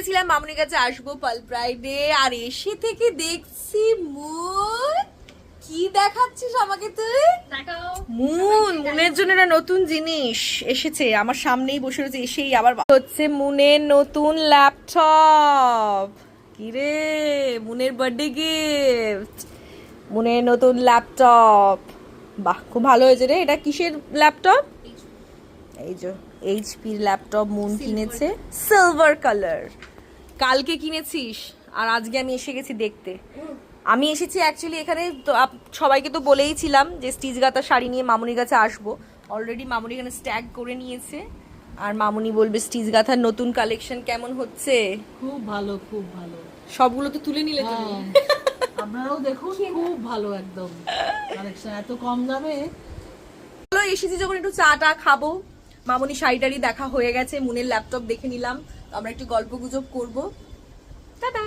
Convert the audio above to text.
বলেছিলাম মামুনির কাছে আসবো পাল প্রাইডে, আর এসে থেকে দেখছি মুন। কি দেখাচ্ছিস আমাকে তুই? মুনের জন্য একটা নতুন জিনিস এসেছে, আমার সামনেই বসে রয়েছে, এসেই আবার হচ্ছে মুনের নতুন ল্যাপটপ। কিরে, মুনের বার্থডে গিফট, মুনের নতুন ল্যাপটপ। বাহ, খুব ভালো হয়েছে রে। এটা কিসের ল্যাপটপ? এই যে এইচপির ল্যাপটপ মুন কিনেছে, সিলভার কালার। কালকে কিনেছিস আর আজকে আমি এসে গেছি দেখতে। আমি এসেছি অ্যাকচুয়ালি এখানে তো সবাইকে তো বলেইছিলাম যে স্টিচ গাঁথা শাড়ি নিয়ে মামুনির কাছে আসবো। অলরেডি মামুনি এখানে স্ট্যাগ করে নিয়েছে, আর মামুনি বলবে স্টিচ গাঁথার নতুন কালেকশন কেমন হচ্ছে। খুব ভালো, খুব ভালো। সবগুলো তো তুলে নিলে তুমি। আপনারাও দেখুন, খুব ভালো একদম কালেকশন, এত কম দামে। চলো, এসেছি যখন একটু চা টা খাবো। মামুনি শাড়িটারি দেখা হয়ে গেছে, মুনের ল্যাপটপ দেখে নিলাম, আমরা একটু গল্প গুজব করবো। টাটা।